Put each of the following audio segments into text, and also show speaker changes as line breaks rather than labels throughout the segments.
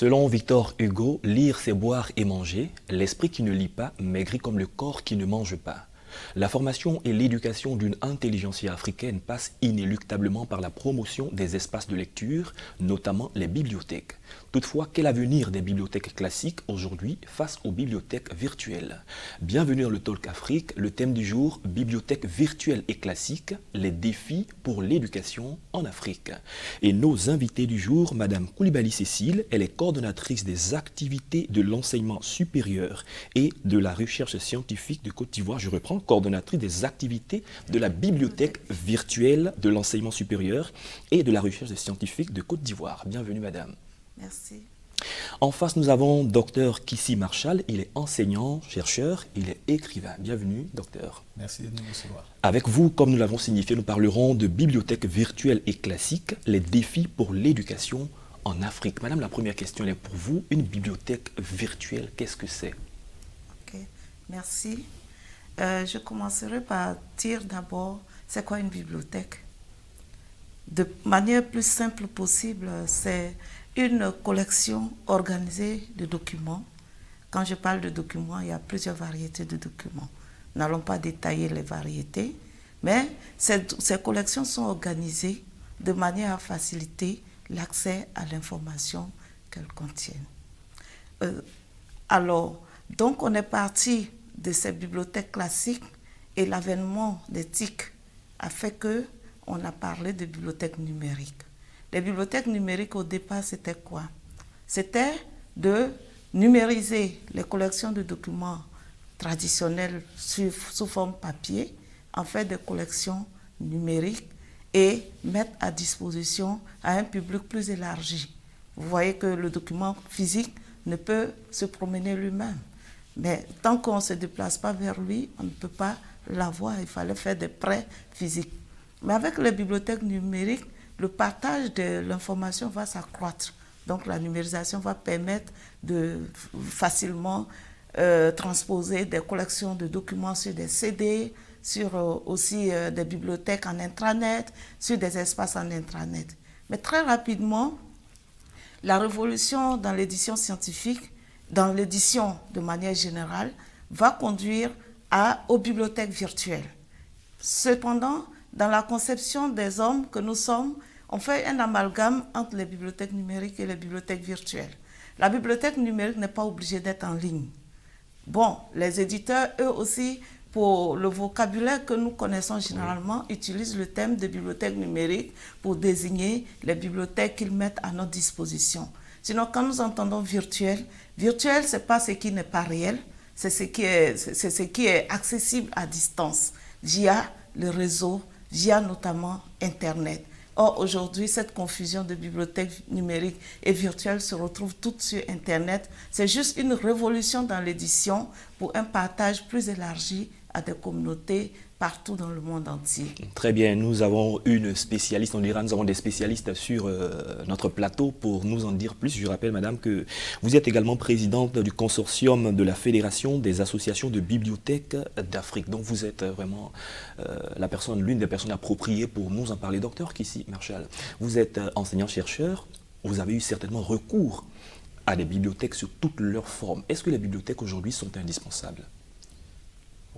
Selon Victor Hugo, lire c'est boire et manger, l'esprit qui ne lit pas maigrit comme le corps qui ne mange pas. La formation et l'éducation d'une intelligentsia africaine passent inéluctablement par la promotion des espaces de lecture, notamment les bibliothèques. Toutefois, quel avenir des bibliothèques classiques aujourd'hui face aux bibliothèques virtuelles? Bienvenue dans le Talk Afrique, le thème du jour, bibliothèques virtuelles et classiques, les défis pour l'éducation en Afrique. Et nos invités du jour, Madame Koulibaly Cécile, elle est coordonnatrice des activités de l'enseignement supérieur et de la recherche scientifique de Côte d'Ivoire. Je reprends, coordonnatrice des activités de la bibliothèque virtuelle de l'enseignement supérieur et de la recherche scientifique de Côte d'Ivoire. Bienvenue, Madame.
Merci.
En face, nous avons Dr Kissi Marshall. Il est enseignant, chercheur, il est écrivain. Bienvenue, docteur.
Merci de nous recevoir.
Avec vous, comme nous l'avons signifié, nous parlerons de bibliothèques virtuelles et classiques, les défis pour l'éducation en Afrique. Madame, la première question elle est pour vous. Une bibliothèque virtuelle, qu'est-ce que c'est?
Ok, merci. Je commencerai par dire d'abord, c'est quoi une bibliothèque? De manière plus simple possible, c'est une collection organisée de documents. Quand je parle de documents, il y a plusieurs variétés de documents. Nous n'allons pas détailler les variétés, mais ces collections sont organisées de manière à faciliter l'accès à l'information qu'elles contiennent. Donc on est parti de ces bibliothèques classiques et l'avènement des TIC a fait qu'on a parlé de bibliothèques numériques. Les bibliothèques numériques, au départ, c'était quoi? C'était de numériser les collections de documents traditionnels sous forme papier, en fait des collections numériques et mettre à disposition à un public plus élargi. Vous voyez que le document physique ne peut se promener lui-même. Mais tant qu'on ne se déplace pas vers lui, on ne peut pas l'avoir. Il fallait faire des prêts physiques. Mais avec les bibliothèques numériques, le partage de l'information va s'accroître. Donc la numérisation va permettre de facilement transposer des collections de documents sur des CD, sur aussi des bibliothèques en intranet, sur des espaces en intranet. Mais très rapidement, la révolution dans l'édition scientifique, dans l'édition de manière générale, va conduire aux bibliothèques virtuelles. Cependant, dans la conception des hommes que nous sommes, on fait un amalgame entre les bibliothèques numériques et les bibliothèques virtuelles. La bibliothèque numérique n'est pas obligée d'être en ligne. Bon, les éditeurs, eux aussi, pour le vocabulaire que nous connaissons généralement, utilisent le terme de bibliothèque numérique pour désigner les bibliothèques qu'ils mettent à notre disposition. Sinon, quand nous entendons virtuel, virtuel, ce n'est pas ce qui n'est pas réel, c'est ce qui est accessible à distance, via le réseau, via notamment Internet. Or, aujourd'hui, cette confusion de bibliothèques numériques et virtuelles se retrouve toutes sur Internet. C'est juste une révolution dans l'édition pour un partage plus élargi à des communautés partout dans le monde entier.
Très bien, nous avons une spécialiste, on dira, nous avons des spécialistes sur notre plateau pour nous en dire plus. Je rappelle, madame, que vous êtes également présidente du consortium de la Fédération des associations de bibliothèques d'Afrique. Donc vous êtes vraiment l'une des personnes appropriées pour nous en parler. Docteur Kissi Marshall, vous êtes enseignant-chercheur, vous avez eu certainement recours à des bibliothèques sur toutes leurs formes. Est-ce que les bibliothèques aujourd'hui sont indispensables?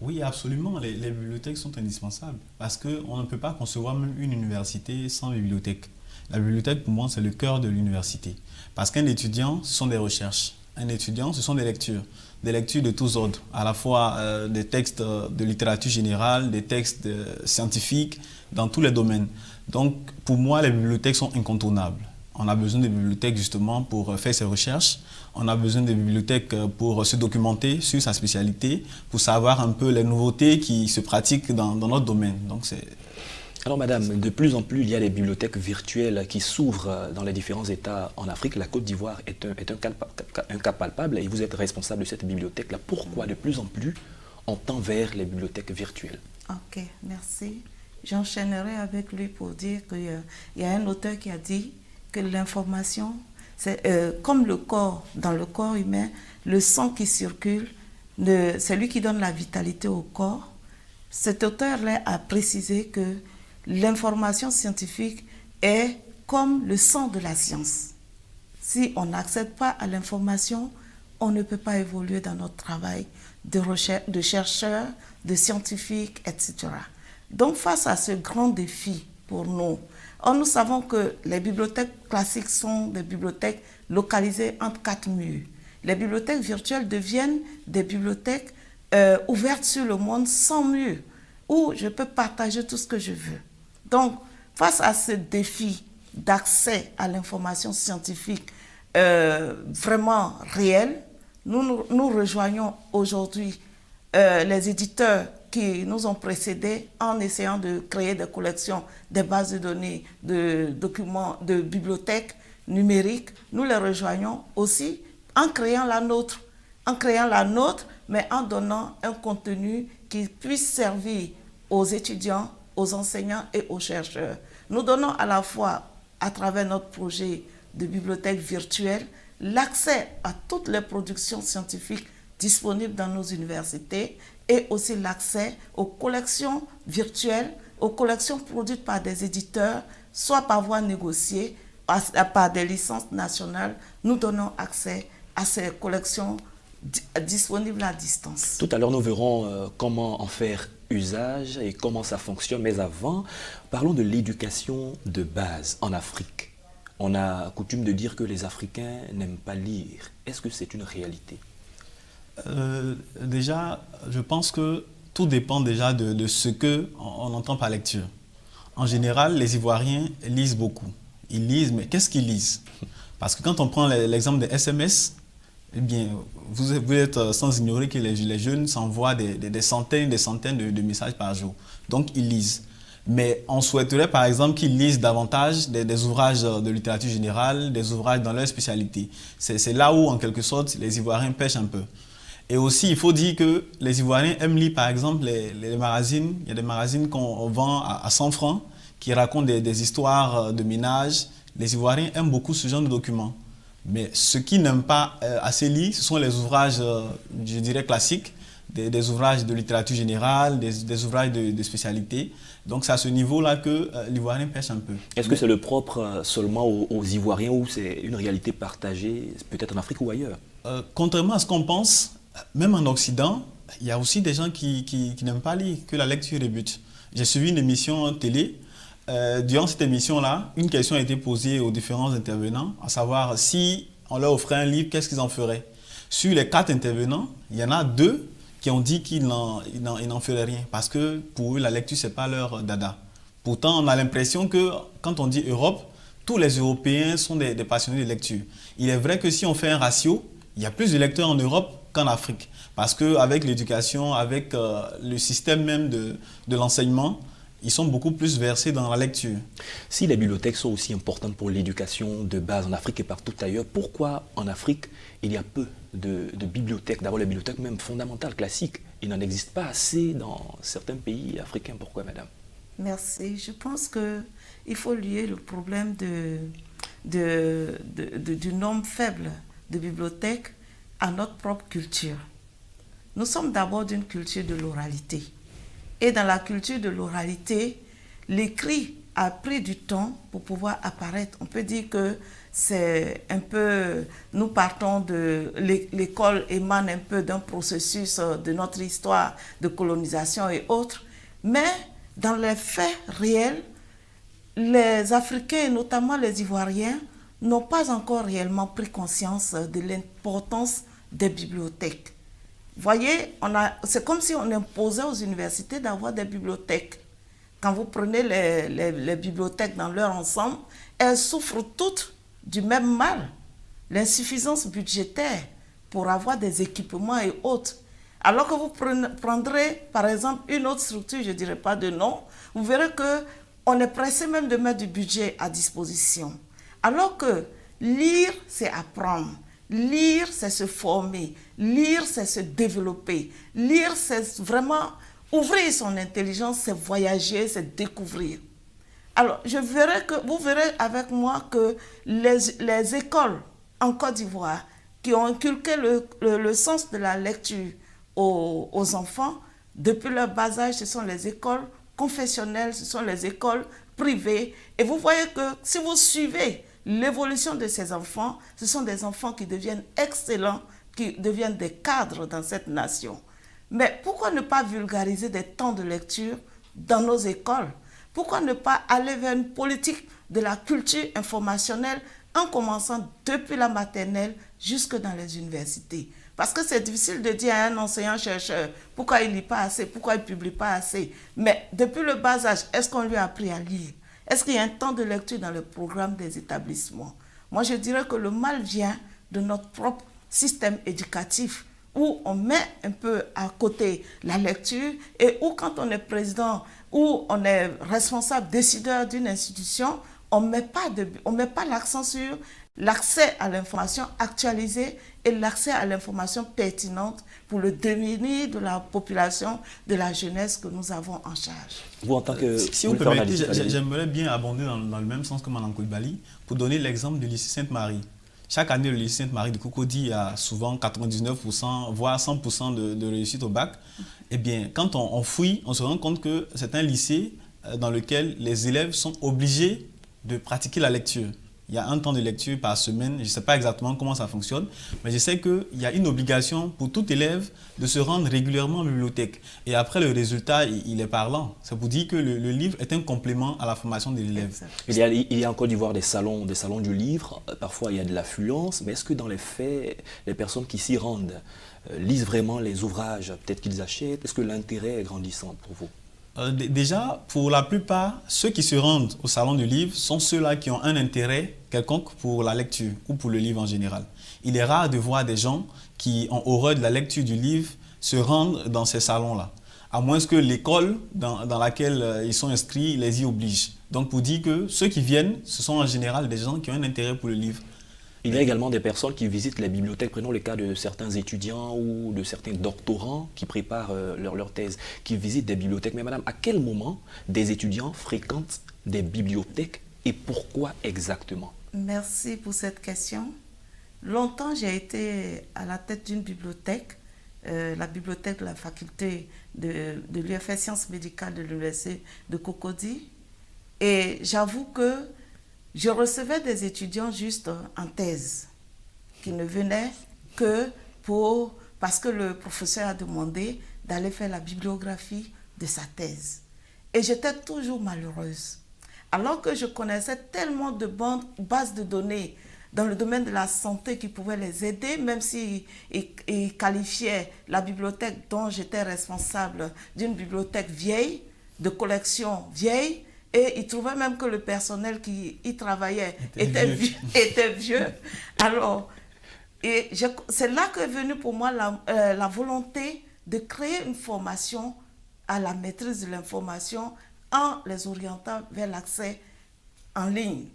Oui, absolument. Les bibliothèques sont indispensables parce qu'on ne peut pas concevoir même une université sans bibliothèque. La bibliothèque, pour moi, c'est le cœur de l'université. Parce qu'un étudiant, ce sont des recherches. Un étudiant, ce sont des lectures de tous ordres, à la fois des textes de littérature générale, des textes scientifiques, dans tous les domaines. Donc, pour moi, les bibliothèques sont incontournables. On a besoin de bibliothèques justement pour faire ses recherches. On a besoin de bibliothèques pour se documenter sur sa spécialité, pour savoir un peu les nouveautés qui se pratiquent dans notre domaine. Donc
alors madame, de plus en plus, il y a des bibliothèques virtuelles qui s'ouvrent dans les différents États en Afrique. La Côte d'Ivoire est un cas palpable et vous êtes responsable de cette bibliothèque-là. Pourquoi de plus en plus on tend vers les bibliothèques virtuelles?
Ok, merci. J'enchaînerai avec lui pour dire qu'il y a un auteur qui a dit que l'information, c'est comme le corps, dans le corps humain, le sang qui circule, c'est lui qui donne la vitalité au corps. Cet auteur-là a précisé que l'information scientifique est comme le sang de la science. Si on n'accède pas à l'information, on ne peut pas évoluer dans notre travail de recherche, de chercheurs, de scientifiques, etc. Donc face à ce grand défi pour nous, nous savons que les bibliothèques classiques sont des bibliothèques localisées entre 4 murs. Les bibliothèques virtuelles deviennent des bibliothèques ouvertes sur le monde sans mur, où je peux partager tout ce que je veux. Donc, face à ce défi d'accès à l'information scientifique vraiment réelle, nous rejoignons aujourd'hui les éditeurs qui nous ont précédés en essayant de créer des collections, des bases de données, de documents, de bibliothèques numériques. Nous les rejoignons aussi en créant la nôtre, mais en donnant un contenu qui puisse servir aux étudiants, aux enseignants et aux chercheurs. Nous donnons à la fois, à travers notre projet de bibliothèque virtuelle, l'accès à toutes les productions scientifiques disponibles dans nos universités et aussi l'accès aux collections virtuelles, aux collections produites par des éditeurs, soit par voie négociée, par des licences nationales. Nous donnons accès à ces collections disponibles à distance.
Tout à l'heure, nous verrons comment en faire usage et comment ça fonctionne. Mais avant, parlons de l'éducation de base en Afrique. On a coutume de dire que les Africains n'aiment pas lire. Est-ce que c'est une réalité?
Déjà, je pense que tout dépend déjà de ce qu'on entend par lecture. En général, les Ivoiriens lisent beaucoup. Ils lisent, mais qu'est-ce qu'ils lisent? Parce que quand on prend l'exemple des SMS, eh bien, vous êtes sans ignorer que les jeunes s'envoient des centaines de messages par jour. Donc, ils lisent. Mais on souhaiterait, par exemple, qu'ils lisent davantage des ouvrages de littérature générale, des ouvrages dans leur spécialité. C'est là où, en quelque sorte, les Ivoiriens pêchent un peu. Et aussi, il faut dire que les Ivoiriens aiment lire, par exemple, les magazines. Il y a des magazines qu'on vend à 100 francs qui racontent des histoires de ménage. Les Ivoiriens aiment beaucoup ce genre de documents. Mais ceux qui n'aiment pas assez lire, ce sont les ouvrages, je dirais, classiques, des ouvrages de littérature générale, des ouvrages de spécialité. Donc, c'est à ce niveau-là que l'Ivoirien pêche un peu.
Est-ce que c'est le propre seulement aux Ivoiriens ou c'est une réalité partagée, peut-être en Afrique ou ailleurs?
Contrairement à ce qu'on pense, même en Occident, il y a aussi des gens qui n'aiment pas lire, que la lecture est but. J'ai suivi une émission télé. Durant cette émission-là, une question a été posée aux différents intervenants, à savoir si on leur offrait un livre, qu'est-ce qu'ils en feraient? Sur les 4 intervenants, il y en a 2 qui ont dit qu'ils n'en feraient rien parce que pour eux, la lecture, ce n'est pas leur dada. Pourtant, on a l'impression que quand on dit Europe, tous les Européens sont des passionnés de lecture. Il est vrai que si on fait un ratio, il y a plus de lecteurs en Europe qu'en Afrique. Parce qu'avec l'éducation, avec le système même de l'enseignement, ils sont beaucoup plus versés dans la lecture.
Si les bibliothèques sont aussi importantes pour l'éducation de base en Afrique et partout ailleurs, pourquoi en Afrique il y a peu de bibliothèques? D'abord les bibliothèques même fondamentales, classiques. Il n'en existe pas assez dans certains pays africains. Pourquoi, madame?
Merci. Je pense qu'il faut lier le problème du nombre faible de bibliothèques à notre propre culture. Nous sommes d'abord d'une culture de l'oralité. Et dans la culture de l'oralité, l'écrit a pris du temps pour pouvoir apparaître. On peut dire que c'est un peu... Nous partons de... L'école émane un peu d'un processus de notre histoire de colonisation et autres. Mais dans les faits réels, les Africains, et notamment les Ivoiriens, n'ont pas encore réellement pris conscience de l'importance des bibliothèques. Vous voyez, c'est comme si on imposait aux universités d'avoir des bibliothèques. Quand vous prenez les bibliothèques dans leur ensemble, elles souffrent toutes du même mal, l'insuffisance budgétaire pour avoir des équipements et autres. Alors que vous prendrez, par exemple, une autre structure, je ne dirai pas de nom, vous verrez qu'on est pressé même de mettre du budget à disposition. Alors que lire, c'est apprendre. Lire, c'est se former. Lire, c'est se développer. Lire, c'est vraiment ouvrir son intelligence, c'est voyager, c'est découvrir. Alors, vous verrez avec moi que les écoles en Côte d'Ivoire qui ont inculqué le sens de la lecture aux enfants, depuis leur bas âge, ce sont les écoles confessionnelles, ce sont les écoles privées. Et vous voyez que si vous suivez l'évolution de ces enfants, ce sont des enfants qui deviennent excellents, qui deviennent des cadres dans cette nation. Mais pourquoi ne pas vulgariser des temps de lecture dans nos écoles? Pourquoi ne pas aller vers une politique de la culture informationnelle en commençant depuis la maternelle jusque dans les universités? Parce que c'est difficile de dire à un enseignant-chercheur pourquoi il ne lit pas assez, pourquoi il ne publie pas assez. Mais depuis le bas âge, est-ce qu'on lui a appris à lire? Est-ce qu'il y a un temps de lecture dans le programme des établissements? Moi, je dirais que le mal vient de notre propre système éducatif, où on met un peu à côté la lecture et où quand on est président, où on est responsable décideur d'une institution, on ne met pas l'accent sur l'accès à l'information actualisée et l'accès à l'information pertinente pour le devenir de la population, de la jeunesse que nous avons en charge.
Vous, en tant que...
Si vous permettez, j'aimerais bien abonder dans le même sens que Mme Coulibaly pour donner l'exemple du lycée Sainte-Marie. Chaque année, le lycée Sainte-Marie de Cocody a souvent 99%, voire 100% de réussite au bac. Eh bien, quand on fouille, on se rend compte que c'est un lycée dans lequel les élèves sont obligés de pratiquer la lecture. Il y a un temps de lecture par semaine, je ne sais pas exactement comment ça fonctionne, mais je sais qu'il y a une obligation pour tout élève de se rendre régulièrement en bibliothèque. Et après, le résultat, il est parlant. Ça vous dit que le livre est un complément à la formation de l'élève.
Il y a en Côte d'Ivoire des salons du livre, parfois il y a de l'affluence, mais est-ce que dans les faits, les personnes qui s'y rendent lisent vraiment les ouvrages, peut-être qu'ils achètent? Est-ce que l'intérêt est grandissant pour vous?
Déjà, pour la plupart, ceux qui se rendent au salon du livre sont ceux-là qui ont un intérêt quelconque pour la lecture ou pour le livre en général. Il est rare de voir des gens qui ont horreur de la lecture du livre se rendre dans ces salons-là, à moins que l'école dans laquelle ils sont inscrits les y oblige. Donc pour dire que ceux qui viennent, ce sont en général des gens qui ont un intérêt pour le livre.
Il y a également des personnes qui visitent les bibliothèques. Prenons le cas de certains étudiants ou de certains doctorants qui préparent leur thèse, qui visitent des bibliothèques. Mais madame, à quel moment des étudiants fréquentent des bibliothèques et pourquoi exactement?
Merci pour cette question. Longtemps, j'ai été à la tête d'une bibliothèque, la bibliothèque de la faculté de l'UFR Sciences Médicales de l'Université de Cocody. Et j'avoue que je recevais des étudiants juste en thèse, qui ne venaient que parce que le professeur a demandé d'aller faire la bibliographie de sa thèse. Et j'étais toujours malheureuse. Alors que je connaissais tellement de bases de données dans le domaine de la santé qui pouvaient les aider, même s'ils qualifiaient la bibliothèque dont j'étais responsable d'une bibliothèque vieille, de collection vieille, et ils trouvaient même que le personnel qui y travaillait était vieux. Alors, c'est là qu'est venue pour moi la volonté de créer une formation à la maîtrise de l'information en les orientant vers l'accès en ligne,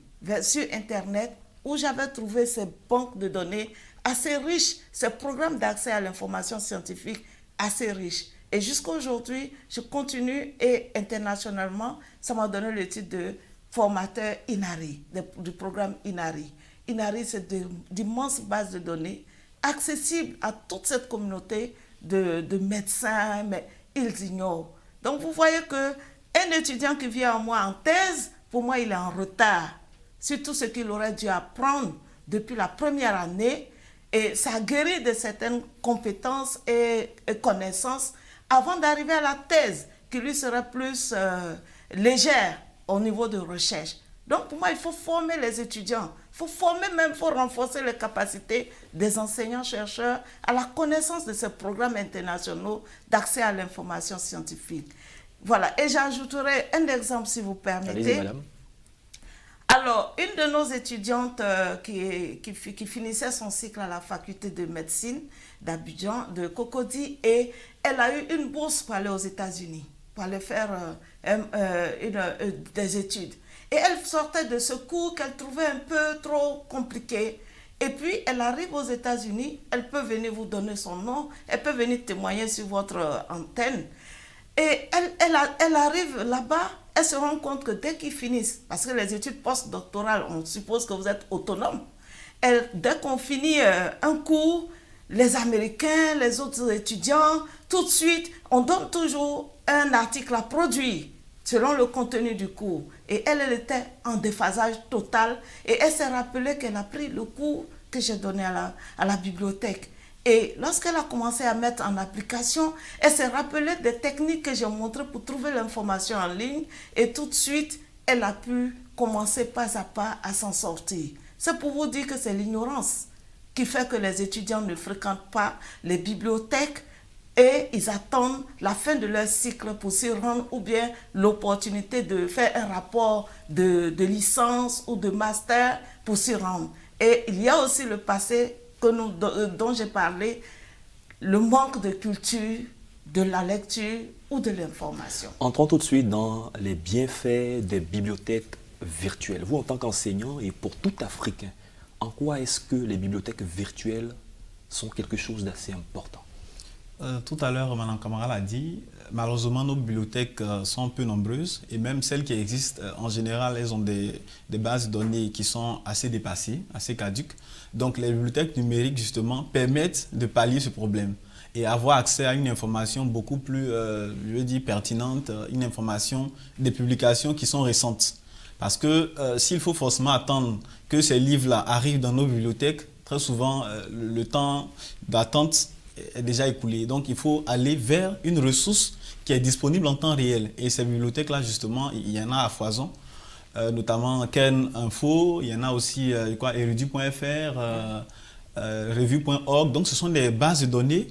sur Internet, où j'avais trouvé ces banques de données assez riches, ces programmes d'accès à l'information scientifique assez riches. Et jusqu'à aujourd'hui, je continue et internationalement, ça m'a donné le titre de formateur INARI, du programme INARI. INARI, c'est d'immenses bases de données accessibles à toute cette communauté de médecins, mais ils ignorent. Donc vous voyez qu'un étudiant qui vient à moi en thèse, pour moi, il est en retard sur tout ce qu'il aurait dû apprendre depuis la première année. Et ça guérit de certaines compétences et connaissances avant d'arriver à la thèse, qui lui serait plus légère au niveau de recherche. Donc pour moi, il faut former les étudiants, il faut renforcer les capacités des enseignants-chercheurs à la connaissance de ces programmes internationaux d'accès à l'information scientifique. Voilà, et j'ajouterai un exemple si vous permettez.
Allez-y, madame.
Alors, une de nos étudiantes qui finissait son cycle à la faculté de médecine d'Abidjan, de Cocody, et elle a eu une bourse pour aller aux États-Unis, pour aller faire des études. Et elle sortait de ce cours qu'elle trouvait un peu trop compliqué. Et puis, elle arrive aux États-Unis, elle peut venir vous donner son nom, elle peut venir témoigner sur votre antenne. Et elle arrive là-bas, elle se rend compte que dès qu'ils finissent, parce que les études postdoctorales, on suppose que vous êtes autonome, dès qu'on finit un cours, les Américains, les autres étudiants, tout de suite, on donne toujours un article à produire selon le contenu du cours. Et elle était en déphasage total. Et elle s'est rappelée qu'elle a pris le cours que j'ai donné à la bibliothèque. Et lorsqu'elle a commencé à mettre en application, elle s'est rappelée des techniques que j'ai montrées pour trouver l'information en ligne. Et tout de suite, elle a pu commencer pas à pas à s'en sortir. C'est pour vous dire que c'est l'ignorance qui fait que les étudiants ne fréquentent pas les bibliothèques et ils attendent la fin de leur cycle pour s'y rendre ou bien l'opportunité de faire un rapport de licence ou de master pour s'y rendre. Et il y a aussi le passé dont j'ai parlé, le manque de culture, de la lecture ou de l'information.
Entrons tout de suite dans les bienfaits des bibliothèques virtuelles. Vous, en tant qu'enseignant et pour tout Africain, en quoi est-ce que les bibliothèques virtuelles sont quelque chose d'assez important?
Tout à l'heure, Mme Camara l'a dit, malheureusement, nos bibliothèques sont peu nombreuses et même celles qui existent, en général, elles ont des bases de données qui sont assez dépassées, assez caduques. Donc, les bibliothèques numériques, justement, permettent de pallier ce problème et avoir accès à une information beaucoup plus, je veux dire, pertinente, une information, des publications qui sont récentes. Parce que s'il faut forcément attendre que ces livres-là arrivent dans nos bibliothèques, très souvent, le temps d'attente est déjà écoulé. Donc, il faut aller vers une ressource qui est disponible en temps réel. Et ces bibliothèques-là, justement, il y en a à foison, notamment Ken Info, il y en a aussi Erudu.fr, revue.org. Donc, ce sont des bases de données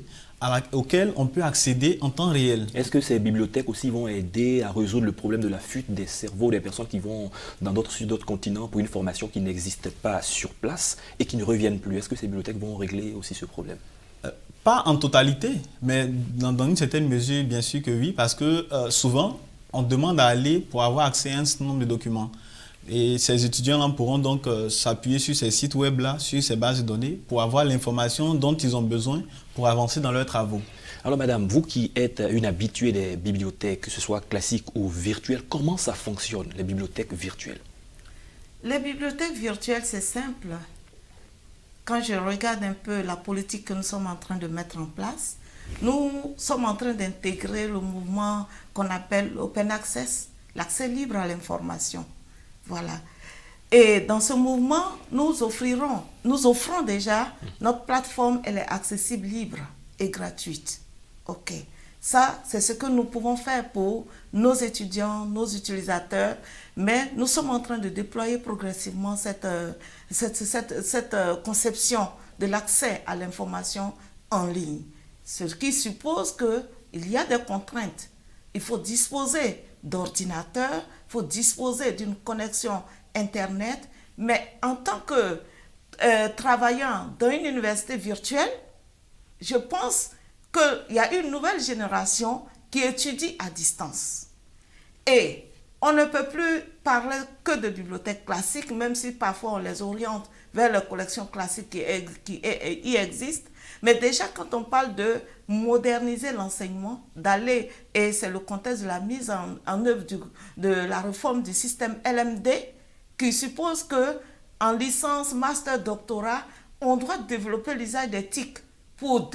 auxquelles on peut accéder en temps réel.
Est-ce que ces bibliothèques aussi vont aider à résoudre le problème de la fuite des cerveaux des personnes qui vont sur d'autres continents pour une formation qui n'existe pas sur place et qui ne reviennent plus? Est-ce que ces bibliothèques vont régler aussi ce problème?
Pas en totalité, mais dans une certaine mesure, bien sûr que oui, parce que souvent, on demande à aller pour avoir accès à un certain nombre de documents. Et ces étudiants-là pourront donc s'appuyer sur ces sites web-là, sur ces bases de données, pour avoir l'information dont ils ont besoin pour avancer dans leurs travaux.
Alors madame, vous qui êtes une habituée des bibliothèques, que ce soit classiques ou virtuelles, comment ça fonctionne, les bibliothèques virtuelles?
Les bibliothèques virtuelles, c'est simple. Quand je regarde un peu la politique que nous sommes en train de mettre en place, nous sommes en train d'intégrer le mouvement qu'on appelle l'open access, l'accès libre à l'information. Voilà. Et dans ce mouvement, nous offrons déjà, notre plateforme, elle est accessible, libre et gratuite. OK. Ça, c'est ce que nous pouvons faire pour nos étudiants, nos utilisateurs, mais nous sommes en train de déployer progressivement cette conception de l'accès à l'information en ligne. Ce qui suppose qu'il y a des contraintes. Il faut disposer d'ordinateurs, il faut disposer d'une connexion Internet, mais en tant que travaillant dans une université virtuelle, je pense qu'il y a une nouvelle génération qui étudie à distance. Et on ne peut plus parler que de bibliothèques classiques, même si parfois on les oriente vers les collections classiques qui y existent. Mais déjà, quand on parle de moderniser l'enseignement, et c'est le contexte de la mise en œuvre de la réforme du système LMD, qui suppose qu'en licence, master, doctorat, on doit développer l'usage des TIC pour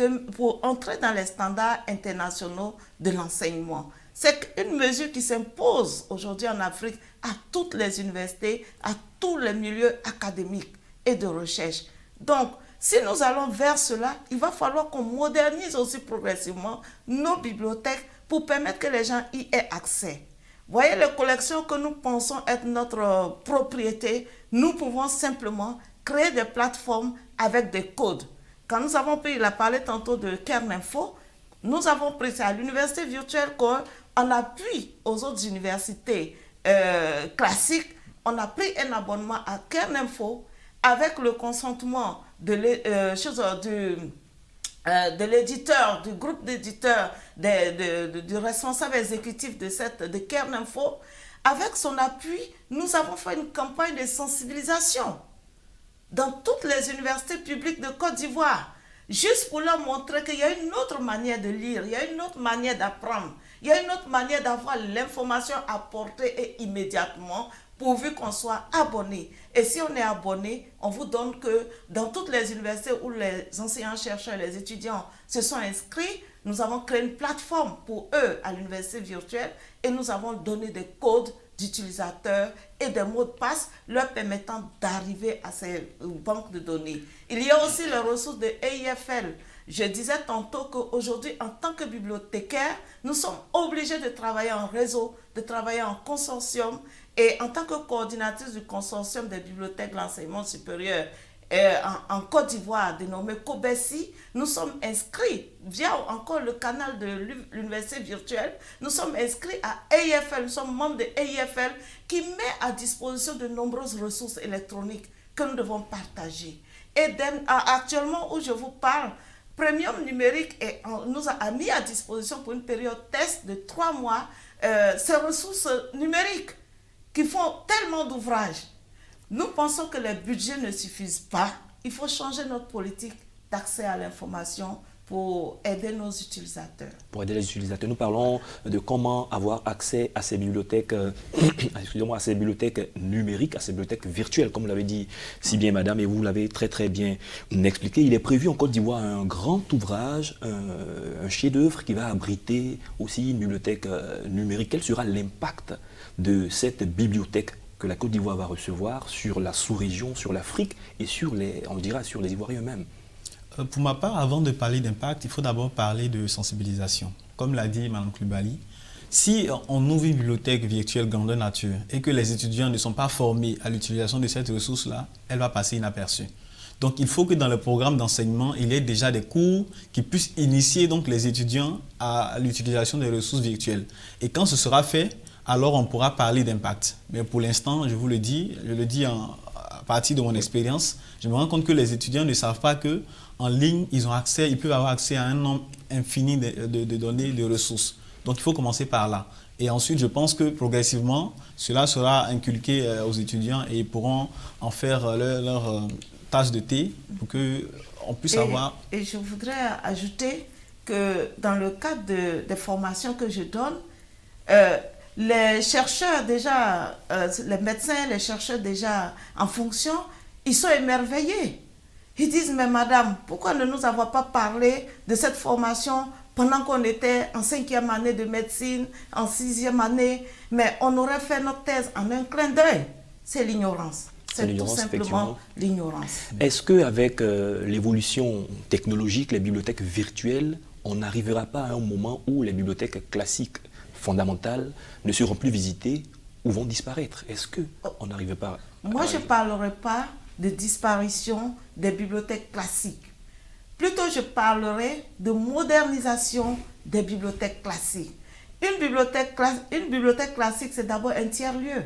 entrer dans les standards internationaux de l'enseignement. C'est une mesure qui s'impose aujourd'hui en Afrique à toutes les universités, à tous les milieux académiques et de recherche. Donc, si nous allons vers cela, il va falloir qu'on modernise aussi progressivement nos bibliothèques pour permettre que les gens y aient accès. Voyez les collections que nous pensons être notre propriété, nous pouvons simplement créer des plateformes avec des codes. Quand nous avons pris, il a parlé tantôt de Kerninfo, nous avons pris ça à l'université virtuelle en appui aux autres universités classiques. On a pris un abonnement à Kerninfo avec le consentement de l'éditeur, du groupe d'éditeurs, du responsable exécutif de Kerninfo. Avec son appui, nous avons fait une campagne de sensibilisation dans toutes les universités publiques de Côte d'Ivoire, juste pour leur montrer qu'il y a une autre manière de lire, il y a une autre manière d'apprendre, il y a une autre manière d'avoir l'information apportée et immédiatement, pourvu qu'on soit abonné. Et si on est abonné, on vous donne que dans toutes les universités où les enseignants-chercheurs, les étudiants se sont inscrits, nous avons créé une plateforme pour eux à l'université virtuelle et nous avons donné des codes d'utilisateurs et des mots de passe leur permettant d'arriver à ces banques de données. Il y a aussi les ressources de EIFL. Je disais tantôt qu'aujourd'hui, en tant que bibliothécaire, nous sommes obligés de travailler en réseau, de travailler en consortium. Et en tant que coordinatrice du consortium des bibliothèques de l'enseignement supérieur en Côte d'Ivoire, dénommé COBESI, nous sommes inscrits via encore le canal de l'université virtuelle, nous sommes inscrits à EIFL, nous sommes membres de EIFL qui met à disposition de nombreuses ressources électroniques que nous devons partager. Et actuellement où je vous parle, Premium Numérique nous a mis à disposition pour une période test de 3 mois ces ressources numériques qui font tellement d'ouvrages. Nous pensons que les budgets ne suffisent pas. Il faut changer notre politique d'accès à l'information pour aider nos utilisateurs.
Pour aider les utilisateurs, nous parlons de comment avoir accès à ces bibliothèques, excusez-moi, à ces bibliothèques numériques, à ces bibliothèques virtuelles, comme vous l'avez dit si bien, madame, et vous l'avez très très bien expliqué. Il est prévu en Côte d'Ivoire un grand ouvrage, un chef-d'œuvre qui va abriter aussi une bibliothèque numérique. Quel sera l'impact de cette bibliothèque que la Côte d'Ivoire va recevoir sur la sous-région, sur l'Afrique et sur les Ivoiriens eux-mêmes?
Pour ma part, avant de parler d'impact, il faut d'abord parler de sensibilisation. Comme l'a dit Mme Coulibaly, si on ouvre une bibliothèque virtuelle grandeur nature et que les étudiants ne sont pas formés à l'utilisation de cette ressource-là, elle va passer inaperçue. Donc il faut que dans le programme d'enseignement, il y ait déjà des cours qui puissent initier donc, les étudiants à l'utilisation des ressources virtuelles. Et quand ce sera fait, alors on pourra parler d'impact. Mais pour l'instant, je vous le dis, à partir de mon expérience, je me rends compte que les étudiants ne savent pas que en ligne, ils peuvent avoir accès à un nombre infini de données, de ressources. Donc, il faut commencer par là. Et ensuite, je pense que progressivement, cela sera inculqué aux étudiants et ils pourront en faire leur tasse de thé pour qu'on puisse avoir...
Et je voudrais ajouter que dans le cadre des formations que je donne, les chercheurs déjà, les médecins, les chercheurs déjà en fonction, ils sont émerveillés. Ils disent, mais madame, pourquoi ne nous avons pas parlé de cette formation pendant qu'on était en 5e année de médecine, en 6e année, mais on aurait fait notre thèse en un clin d'œil. C'est l'ignorance. C'est tout simplement l'ignorance.
Est-ce qu'avec l'évolution technologique, les bibliothèques virtuelles, on n'arrivera pas à un moment où les bibliothèques classiques fondamentales ne seront plus visitées ou vont disparaître? Est-ce qu'on n'arrive pas
Moi, je ne parlerai pas de disparition des bibliothèques classiques. Plutôt, je parlerai de modernisation des bibliothèques classiques. Une bibliothèque classique, c'est d'abord un tiers-lieu.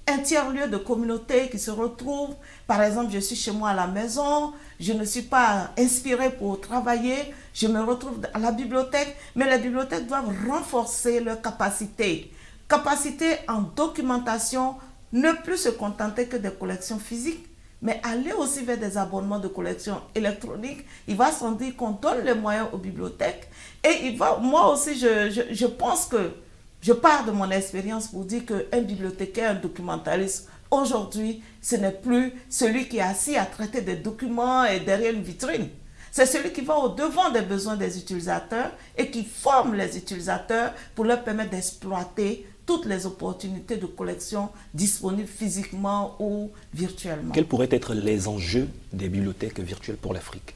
Un tiers-lieu de communauté qui se retrouve. Par exemple, je suis chez moi à la maison, je ne suis pas inspirée pour travailler, je me retrouve à la bibliothèque, mais les bibliothèques doivent renforcer leurs capacités. Capacité en documentation, ne plus se contenter que des collections physiques, mais aller aussi vers des abonnements de collections électroniques. Il va sans dire qu'on donne les moyens aux bibliothèques. Et moi aussi, je pense que je pars de mon expérience pour dire qu'un bibliothécaire, un documentaliste, aujourd'hui, ce n'est plus celui qui est assis à traiter des documents et derrière une vitrine. C'est celui qui va au-devant des besoins des utilisateurs et qui forme les utilisateurs pour leur permettre d'exploiter toutes les opportunités de collection disponibles physiquement ou virtuellement.
Quels pourraient être les enjeux des bibliothèques virtuelles pour l'Afrique?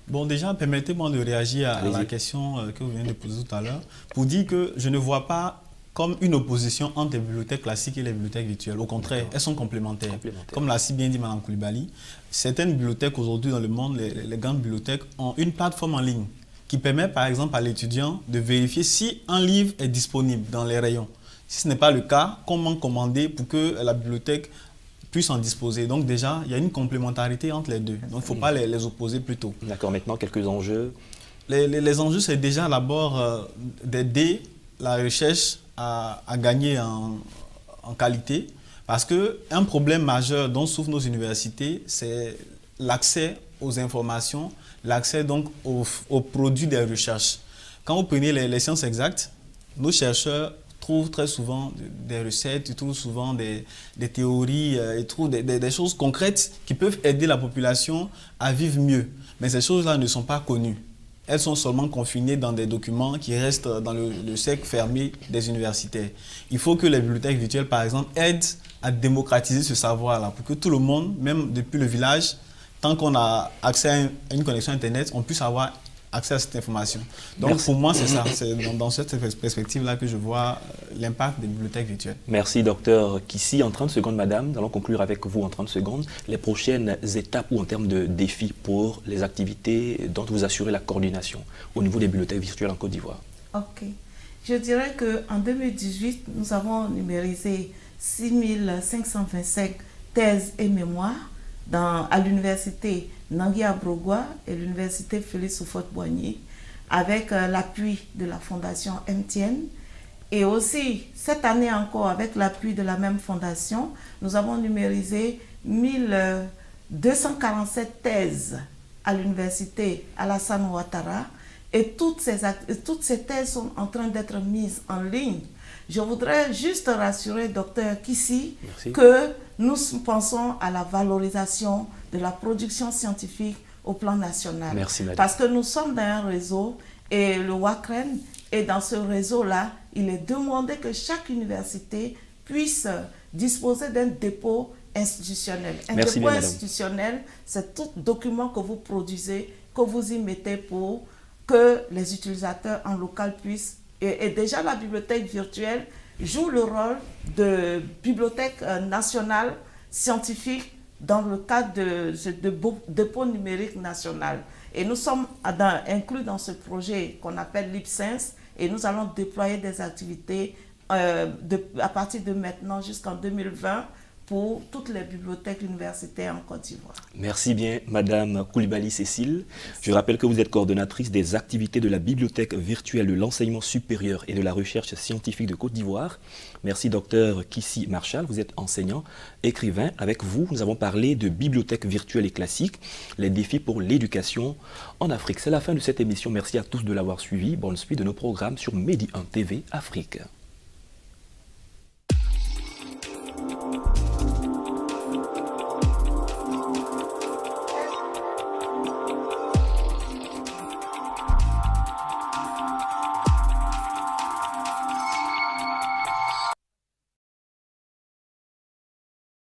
Bon, déjà, permettez-moi de réagir à la question que vous venez de poser tout à l'heure pour dire que je ne vois pas comme une opposition entre les bibliothèques classiques et les bibliothèques virtuelles. Au contraire, elles sont complémentaires. Comme l'a si bien dit Mme Coulibaly, certaines bibliothèques aujourd'hui dans le monde, les grandes bibliothèques, ont une plateforme en ligne qui permet par exemple à l'étudiant de vérifier si un livre est disponible dans les rayons. Si ce n'est pas le cas, comment commander pour que la bibliothèque puisse en disposer? Donc déjà, il y a une complémentarité entre les deux. Donc il ne faut pas les opposer plutôt.
D'accord, maintenant quelques enjeux.
Les enjeux, c'est déjà d'abord d'aider la recherche à gagner en qualité. Parce qu'un problème majeur dont souffrent nos universités, c'est l'accès aux informations, l'accès donc aux produits des recherches. Quand vous prenez les sciences exactes, nos chercheurs trouvent très souvent des recettes, ils trouvent souvent des théories, ils trouvent des choses concrètes qui peuvent aider la population à vivre mieux. Mais ces choses-là ne sont pas connues. elles sont seulement confinées dans des documents qui restent dans le cercle fermé des universitaires. Il faut que les bibliothèques virtuelles, par exemple, aident à démocratiser ce savoir-là pour que tout le monde, même depuis le village, tant qu'on a accès à une connexion Internet, on puisse avoir accès à cette information. Donc
Merci.
pour moi, c'est ça. C'est dans cette perspective-là que je vois l'impact des bibliothèques virtuelles.
Merci, docteur Kissi. En 30 secondes, madame, nous allons conclure avec vous en 30 secondes. Les prochaines étapes ou en termes de défis pour les activités dont vous assurez la coordination au niveau des bibliothèques virtuelles en Côte d'Ivoire.
Ok. Je dirais qu'en 2018, nous avons numérisé 6525 thèses et mémoires à l'université Nangui-Abrogwa et l'université Félix Houphouët-Boigny avec l'appui de la fondation MTN. Et aussi, cette année encore, avec l'appui de la même fondation, nous avons numérisé 1247 thèses à l'université Alassane Ouattara. Et toutes ces thèses sont en train d'être mises en ligne. Je voudrais juste rassurer Dr Kissi que nous pensons à la valorisation de la production scientifique au plan national.
Merci, madame.
Parce que nous sommes dans un réseau et le WACREN, et dans ce réseau-là, il est demandé que chaque université puisse disposer d'un dépôt institutionnel. Un
Merci
dépôt
bien, madame.
institutionnel, c'est tout document que vous produisez, que vous y mettez pour que les utilisateurs en local puissent. Et déjà, la bibliothèque virtuelle joue le rôle de bibliothèque nationale scientifique dans le cadre de dépôt numérique national. Et nous sommes inclus dans ce projet qu'on appelle LibSense et nous allons déployer des activités à partir de maintenant jusqu'en 2020 pour toutes les bibliothèques universitaires en Côte d'Ivoire.
Merci bien, madame Koulibaly Cécile. Je rappelle que vous êtes coordonnatrice des activités de la Bibliothèque virtuelle de l'enseignement supérieur et de la recherche scientifique de Côte d'Ivoire. Merci, docteur Kissi Marshall. Vous êtes enseignant, écrivain. Avec vous, nous avons parlé de bibliothèques virtuelles et classiques, les défis pour l'éducation en Afrique. C'est la fin de cette émission. Merci à tous de l'avoir suivi. Bonne suite de nos programmes sur Medi 1 TV Afrique.